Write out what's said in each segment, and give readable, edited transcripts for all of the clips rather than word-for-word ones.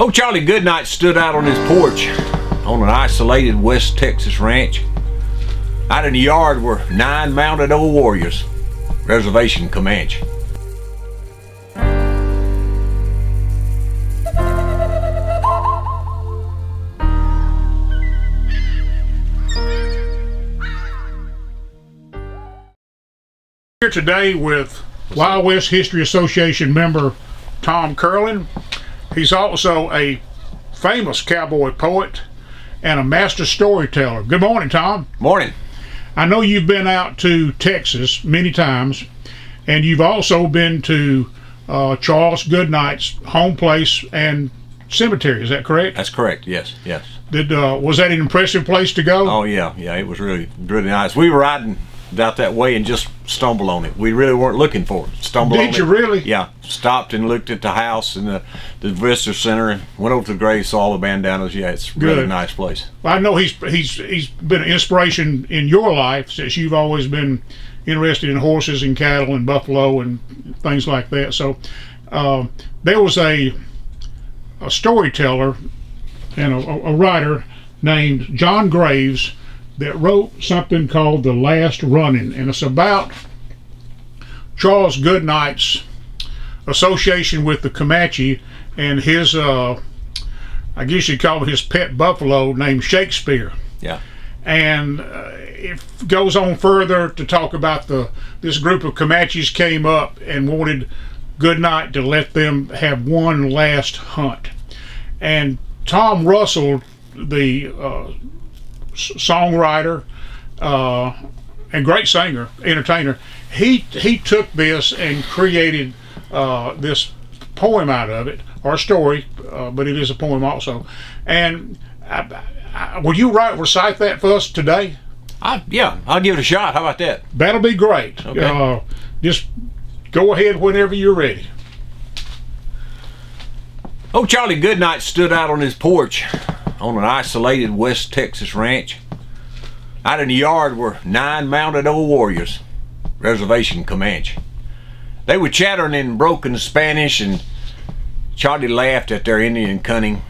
Old Charlie Goodnight stood out on his porch on an isolated West Texas ranch. Out in the yard were 9 mounted old warriors, reservation Comanche. Here today with Wild West History Association member Tom Kerlin. He's also a famous cowboy poet and a master storyteller. Good morning, Tom. Morning. I know you've been out to Texas many times, and you've also been to Charles Goodnight's home place and cemetery. Is that correct? That's correct. Yes. Was that an impressive place to go? Oh yeah. It was really nice. We were riding out that way and just stumbled on it. We really weren't looking for it. Stumbled on it. Did you really? Yeah. Stopped and looked at the house and the visitor center and went over to the grave, saw all the bandanas. Yeah, it's a really nice place. Well, I know he's been an inspiration in your life since you've always been interested in horses and cattle and buffalo and things like that. So there was a storyteller and a writer named John Graves that wrote something called The Last Running, and it's about Charles Goodnight's association with the Comanche and his I guess you'd call it his pet buffalo named Shakespeare. Yeah. And it goes on further to talk about this group of Comanches came up and wanted Goodnight to let them have one last hunt. And Tom Russell, the songwriter and great singer, entertainer, he took this and created this poem out of it, or story, but it is a poem also. And will you recite that for us today? Yeah, I'll give it a shot. How about that? That'll be great. Okay. Just go ahead whenever you're ready. Old Charlie Goodnight stood out on his porch on an isolated West Texas ranch. Out in the yard were 9 mounted old warriors, reservation Comanche. They were chattering in broken Spanish, and Charlie laughed at their Indian cunning.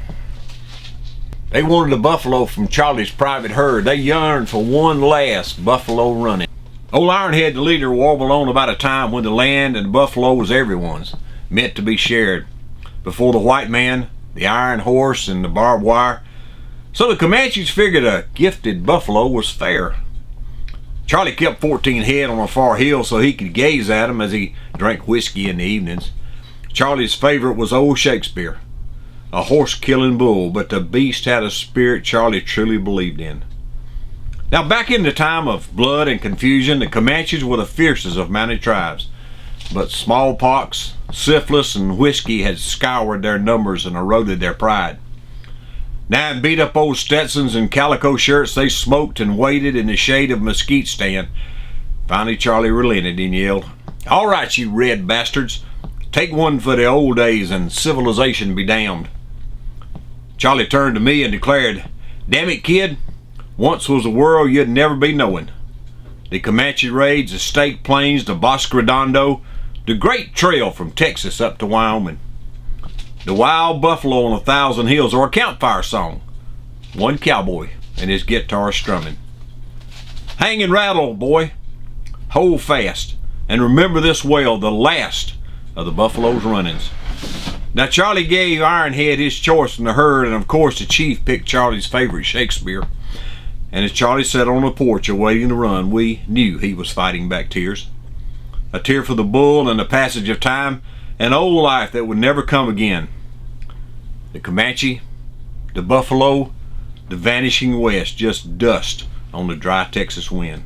They wanted a buffalo from Charlie's private herd. They yearned for one last buffalo running. Old Ironhead, the leader, warbled on about a time when the land and the buffalo was everyone's, meant to be shared. Before the white man, the iron horse, and the barbed wire. So the Comanches figured a gifted buffalo was fair. Charlie kept 14 head on a far hill so he could gaze at them as he drank whiskey in the evenings. Charlie's favorite was old Shakespeare, a horse-killing bull, but the beast had a spirit Charlie truly believed in. Now, back in the time of blood and confusion, the Comanches were the fiercest of mounted tribes, but smallpox, syphilis, and whiskey had scoured their numbers and eroded their pride. Now in beat-up old Stetsons and calico shirts, they smoked and waited in the shade of a mesquite stand. Finally, Charlie relented and yelled, "All right, you red bastards, take one for the old days and civilization be damned." Charlie turned to me and declared, "Damn it, kid, once was a world you'd never be knowing. The Comanche raids, the State Plains, the Bosque Redondo, the great trail from Texas up to Wyoming. The wild buffalo on 1,000 hills, or a campfire song. One cowboy and his guitar strumming. Hang and rattle, boy. Hold fast. And remember this well, the last of the buffalo's runnings." Now Charlie gave Ironhead his choice in the herd, and of course the chief picked Charlie's favorite, Shakespeare. And as Charlie sat on the porch awaiting the run, we knew he was fighting back tears. A tear for the bull and the passage of time, an old life that would never come again. The Comanche, the buffalo, the vanishing west, just dust on the dry Texas wind.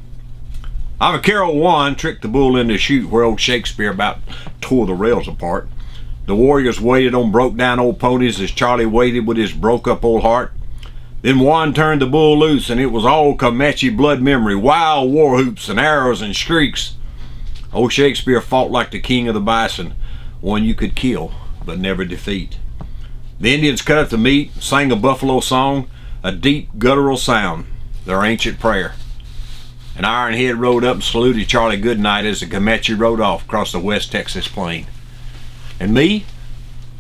I've a Carol One tricked the bull into a chute where old Shakespeare about tore the rails apart. The warriors waited on broke down old ponies as Charlie waited with his broke up old heart. Then Juan turned the bull loose, and it was all Comanche blood memory, wild war whoops and arrows and shrieks. Old Shakespeare fought like the king of the bison, one you could kill but never defeat. The Indians cut up the meat, sang a buffalo song, a deep guttural sound, their ancient prayer. And Ironhead rode up and saluted Charlie Goodnight as the Comanche rode off across the West Texas plain. And me,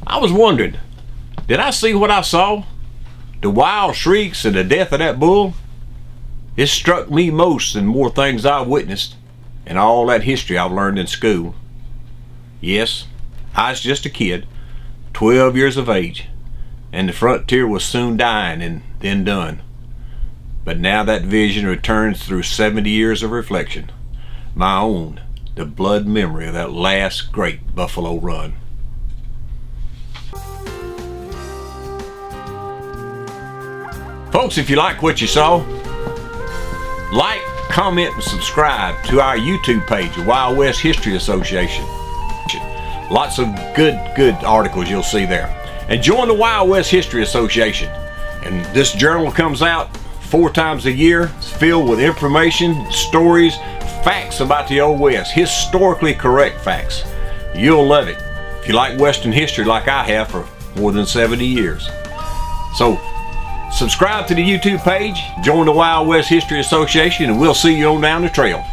I was wondering, Did I see what I saw? The wild shrieks and the death of that bull? It struck me most than more things I witnessed and all that history I've learned in school. Yes, I was just a kid, 12 years of age, and the frontier was soon dying and then done. But now that vision returns through 70 years of reflection, my own, the blood memory of that last great buffalo run. Folks, if you like what you saw, like, comment, and subscribe to our YouTube page, the Wild West History Association. Lots of good articles you'll see there. And join the Wild West History Association. And this journal comes out 4 times a year. It's filled with information, stories, facts about the Old West, historically correct facts. You'll love it if you like Western history like I have for more than 70 years. So, subscribe to the YouTube page, join the Wild West History Association, and we'll see you on down the trail.